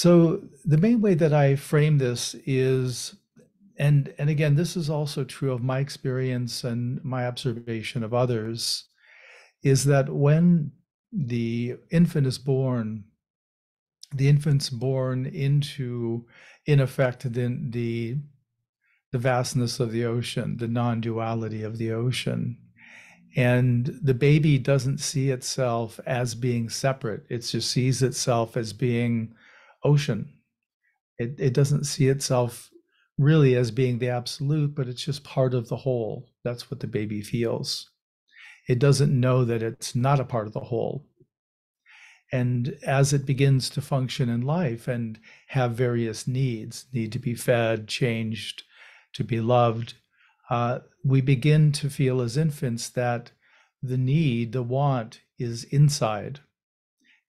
So the main way that I frame this is, and again, this is also true of my experience and my observation of others, is that when the infant is born, the infant's born into, in effect, the vastness of the ocean, the non-duality of the ocean. And the baby doesn't see itself as being separate. It just sees itself as being ocean. It doesn't see itself really as being the absolute, but it's just part of the whole. That's what the baby feels. It doesn't know that it's not a part of the whole. And as it begins to function in life and have various needs, need to be fed, changed, to be loved, we begin to feel as infants that the need, the want is inside.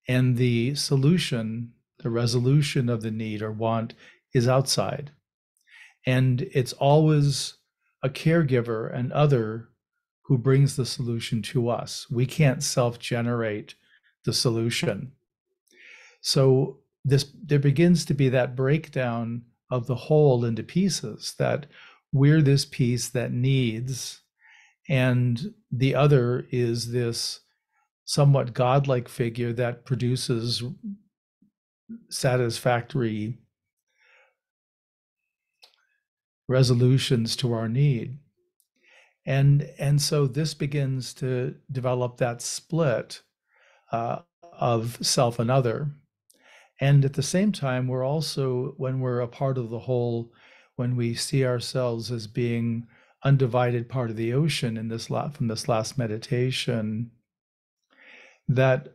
And the solution, the resolution of the need or want is outside. And it's always a caregiver, an other, who brings the solution to us. We can't self-generate the solution. So there begins to be that breakdown of the whole into pieces, that we're this piece that needs, and the other is this somewhat godlike figure that produces satisfactory resolutions to our need. And so this begins to develop that split of self and other. And at the same time, we're also, when we're a part of the whole, when we see ourselves as being undivided part of the ocean in this from this last meditation, that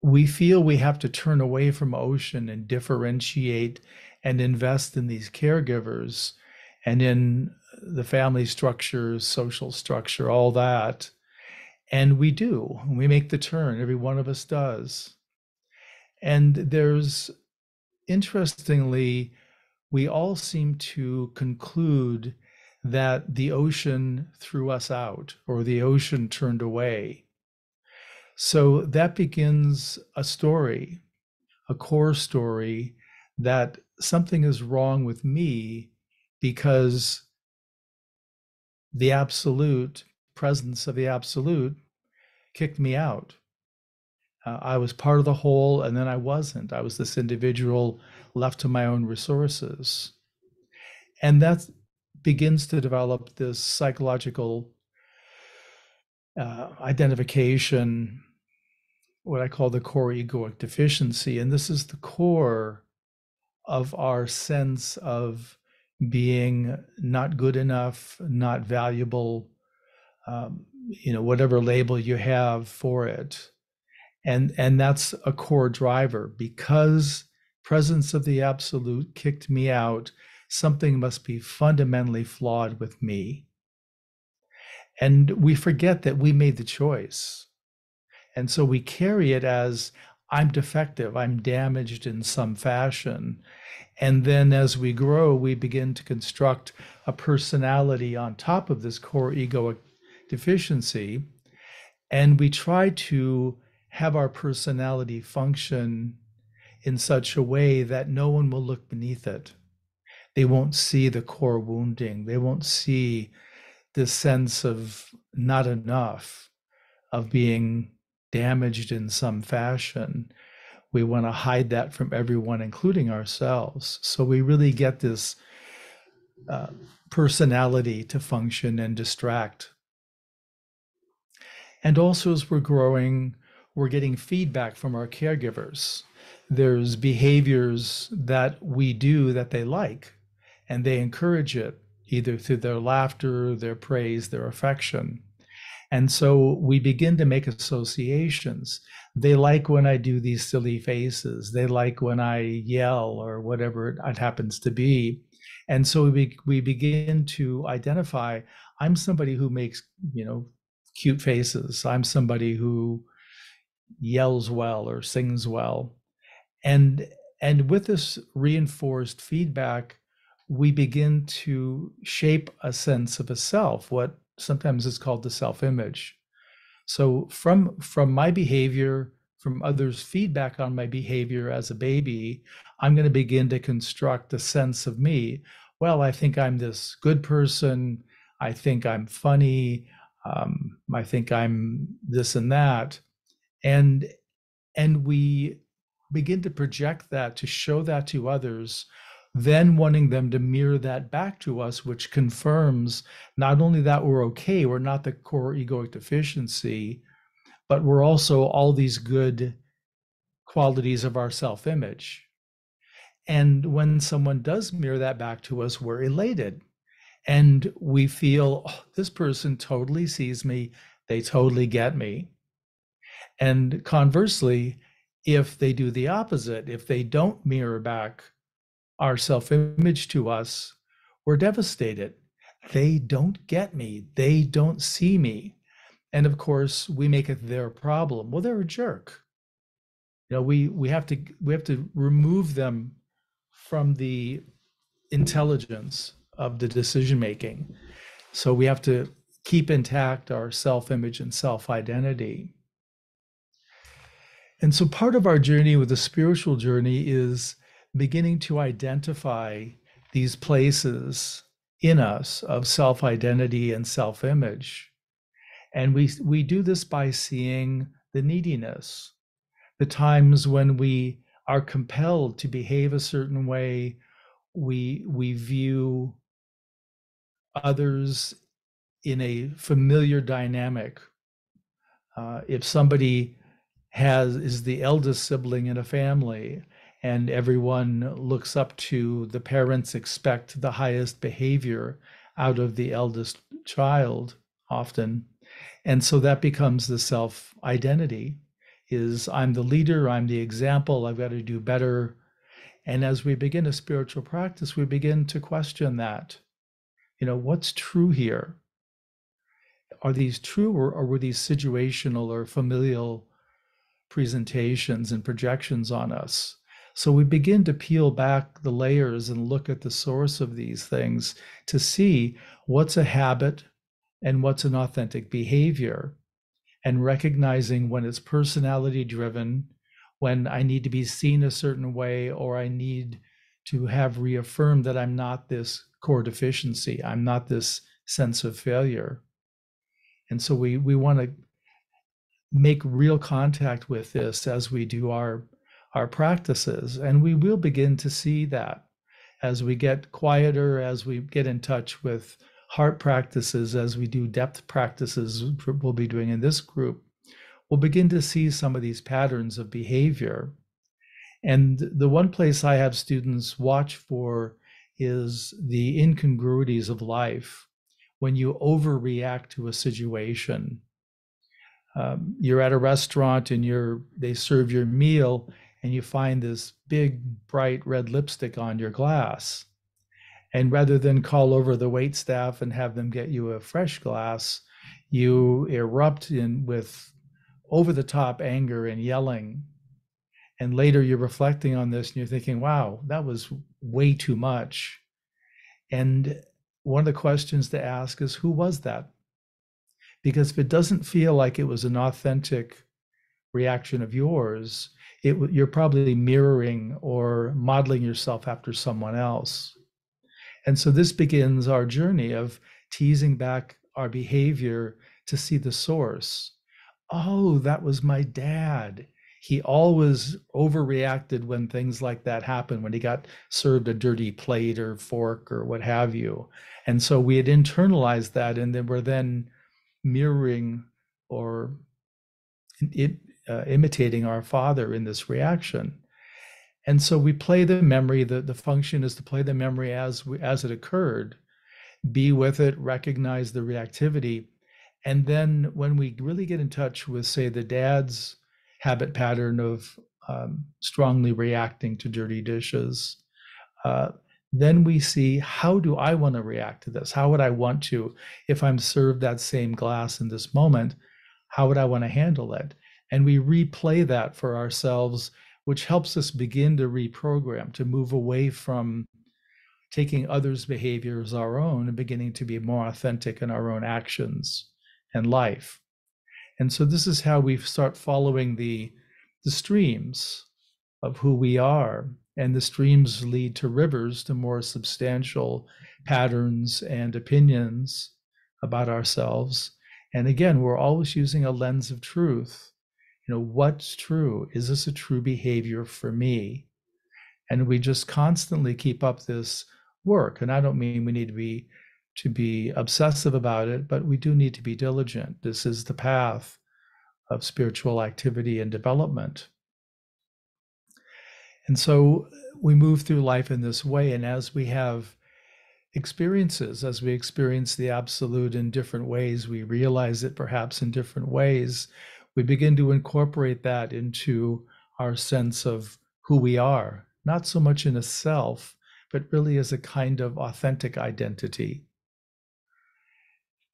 we feel we have to turn away from ocean and differentiate and invest in these caregivers and in the family structure, social structure, all that. And we do. We make the turn. Every one of us does. And there's, interestingly, we all seem to conclude that the ocean threw us out or the ocean turned away. So that begins a story, a core story, that something is wrong with me because the absolute presence of the absolute kicked me out. I was part of the whole, and then I wasn't. I was this individual left to my own resources. And that begins to develop this psychological identification, what I call the core egoic deficiency. And this is the core of our sense of being not good enough, not valuable, whatever label you have for it. And that's a core driver. Because presence of the absolute kicked me out, something must be fundamentally flawed with me. And we forget that we made the choice. And so we carry it as, I'm defective, I'm damaged in some fashion. And then as we grow, we begin to construct a personality on top of this core egoic deficiency. And we try to have our personality function in such a way that no one will look beneath it. They won't see the core wounding. They won't see this sense of not enough, of being damaged in some fashion. We want to hide that from everyone, including ourselves. So we really get this personality to function and distract. And also, as we're growing, we're getting feedback from our caregivers. There's behaviors that we do that they like, and they encourage it, either through their laughter, their praise, their affection. And so we begin to make associations. They like when I do these silly faces. They like when I yell or whatever it happens to be. And so we begin to identify, I'm somebody who makes, cute faces. I'm somebody who yells well or sings well. And with this reinforced feedback, we begin to shape a sense of a self, what sometimes is called the self-image. So from my behavior, from others' feedback on my behavior as a baby, I'm going to begin to construct a sense of me. Well, I think I'm this good person. I think I'm funny. I think I'm this and that. And we begin to project that, to show that to others, then wanting them to mirror that back to us, which confirms not only that we're okay, we're not the core egoic deficiency, but we're also all these good qualities of our self-image. And when someone does mirror that back to us, we're elated and we feel, oh, this person totally sees me, they totally get me. And conversely, if they do the opposite, if they don't mirror back our self-image to us, we're devastated. They don't get me. They don't see me. And of course, we make it their problem. Well, they're a jerk. You know, we have to remove them from the intelligence of the decision making. So we have to keep intact our self-image and self-identity. And so part of our journey with the spiritual journey is beginning to identify these places in us of self-identity and self-image. And we do this by seeing the neediness, the times when we are compelled to behave a certain way. We view others in a familiar dynamic. If somebody is the eldest sibling in a family and everyone looks up to the parents, expect the highest behavior out of the eldest child often. And so that becomes the self identity, is I'm the leader, I'm the example, I've got to do better. And as we begin a spiritual practice, we begin to question that. You know, what's true here? Are these true, or were these situational or familial presentations and projections on us? So we begin to peel back the layers and look at the source of these things to see what's a habit and what's an authentic behavior, and recognizing when it's personality driven, when I need to be seen a certain way, or I need to have reaffirmed that I'm not this core deficiency, I'm not this sense of failure. And so we want to make real contact with this as we do our practices, and we will begin to see that as we get quieter, as we get in touch with heart practices, as we do depth practices we'll be doing in this group, we'll begin to see some of these patterns of behavior. And the one place I have students watch for is the incongruities of life. When you overreact to a situation, you're at a restaurant and they serve your meal and you find this big bright red lipstick on your glass. And rather than call over the wait staff and have them get you a fresh glass, you erupt with over the top anger and yelling. And later you're reflecting on this and you're thinking, wow, that was way too much. And one of the questions to ask is, who was that? Because if it doesn't feel like it was an authentic reaction of yours, you're probably mirroring or modeling yourself after someone else. And so this begins our journey of teasing back our behavior to see the source. Oh, that was my dad. He always overreacted when things like that happened, when he got served a dirty plate or fork or what have you. And so we had internalized that, and then we're mirroring or imitating our father in this reaction. And so we play the memory. The function is to play the memory as it occurred, be with it, recognize the reactivity. And then when we really get in touch with, say, the dad's habit pattern of strongly reacting to dirty dishes, then we see, how do I want to react to this? How would I want to, if I'm served that same glass in this moment, how would I want to handle it? And we replay that for ourselves, which helps us begin to reprogram, to move away from taking others' behavior as our own and beginning to be more authentic in our own actions and life. And so this is how we start following the the streams of who we are. And the streams lead to rivers, to more substantial patterns and opinions about ourselves. And again, we're always using a lens of truth. You know, what's true? Is this a true behavior for me? And we just constantly keep up this work. And I don't mean we need to be obsessive about it, but we do need to be diligent. This is the path of spiritual activity and development. And so we move through life in this way. And as we have experiences, as we experience the absolute in different ways, we realize it perhaps in different ways, we begin to incorporate that into our sense of who we are, not so much in a self, but really as a kind of authentic identity.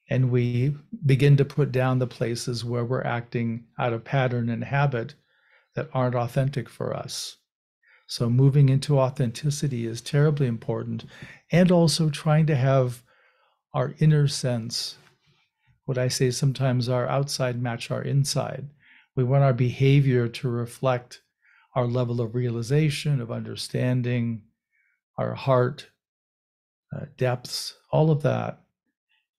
And we begin to put down the places where we're acting out of pattern and habit that aren't authentic for us. So moving into authenticity is terribly important, and also trying to have our inner sense, what I say sometimes, our outside match our inside. We want our behavior to reflect our level of realization, of understanding, our heart depths, all of that.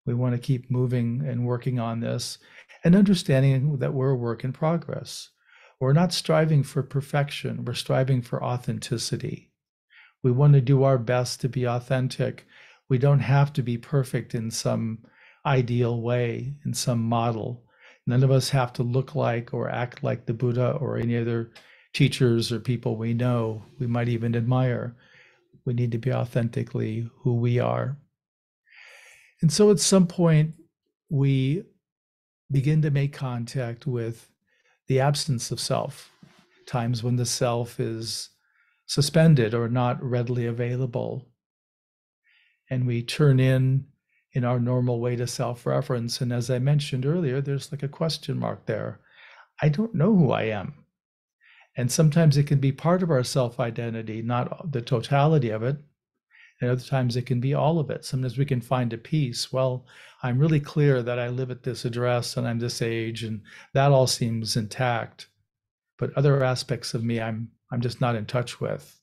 We want to keep moving and working on this, and understanding that we're a work in progress. We're not striving for perfection, we're striving for authenticity. We want to do our best to be authentic. We don't have to be perfect in some ideal way, in some model. None of us have to look like or act like the Buddha or any other teachers or people we know, we might even admire. We need to be authentically who we are. And so at some point, we begin to make contact with the absence of self, times when the self is suspended or not readily available. And we turn in our normal way to self-reference. And as I mentioned earlier, there's like a question mark there. I don't know who I am. And sometimes it can be part of our self-identity, not the totality of it. And other times it can be all of it. Sometimes we can find a peace. Well, I'm really clear that I live at this address and I'm this age, and that all seems intact. But other aspects of me, I'm just not in touch with.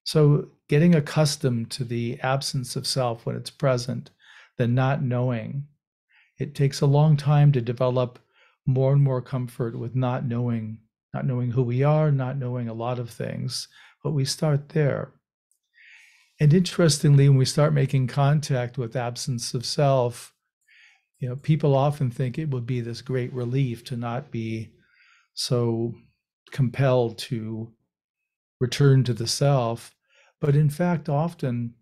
So getting accustomed to the absence of self when it's present, the not knowing, it takes a long time to develop more and more comfort with not knowing who we are, not knowing a lot of things. But we start there. And interestingly, when we start making contact with absence of self, you know, people often think it would be this great relief to not be so compelled to return to the self. But in fact, often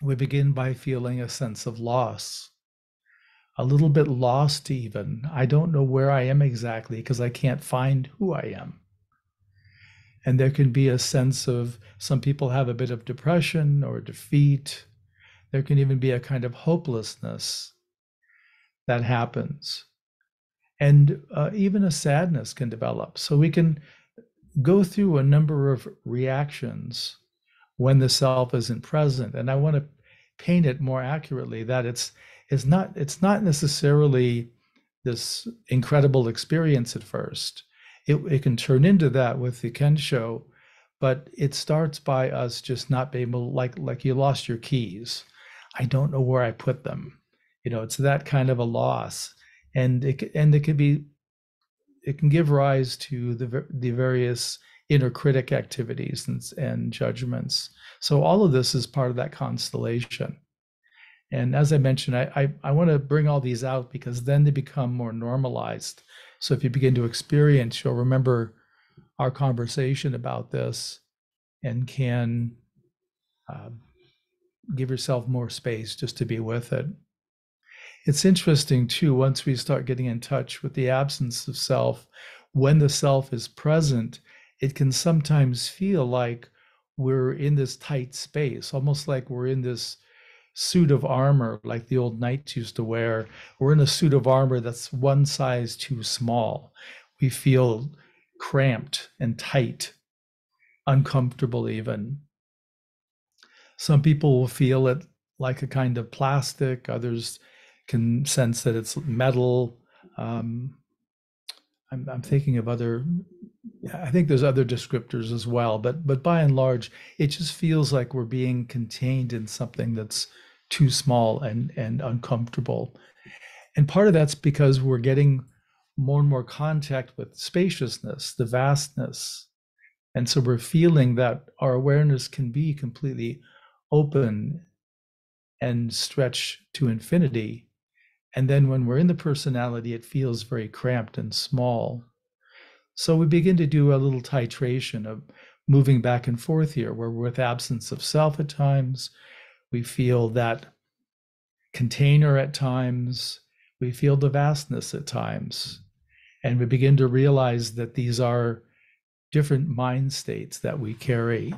we begin by feeling a sense of loss, a little bit lost even. I don't know where I am exactly because I can't find who I am. And there can be a sense of, some people have a bit of depression or defeat. There can even be a kind of hopelessness that happens. And even a sadness can develop. So we can go through a number of reactions when the self isn't present. And I want to paint it more accurately, that it's not necessarily this incredible experience at first. It can turn into that with the Kensho, but it starts by us just not being able, like you lost your keys. I don't know where I put them. You know, it's that kind of a loss, and it can give rise to the various inner critic activities and judgments. So all of this is part of that constellation. And as I mentioned, I want to bring all these out because then they become more normalized. So if you begin to experience, you'll remember our conversation about this and can give yourself more space just to be with it. It's interesting too, once we start getting in touch with the absence of self, when the self is present, it can sometimes feel like we're in this tight space, almost like we're in this suit of armor, like the old knights used to wear. We're in a suit of armor that's one size too small. We feel cramped and tight, uncomfortable even. Some people will feel it like a kind of plastic. Others can sense that it's metal. I'm thinking of other, I think there's other descriptors as well, but by and large, it just feels like we're being contained in something that's too small and uncomfortable. And part of that's because we're getting more and more contact with spaciousness, the vastness. And so we're feeling that our awareness can be completely open and stretch to infinity. And then when we're in the personality, it feels very cramped and small. So we begin to do a little titration of moving back and forth here, where with absence of self at times, we feel that container at times, we feel the vastness at times. And we begin to realize that these are different mind states that we carry.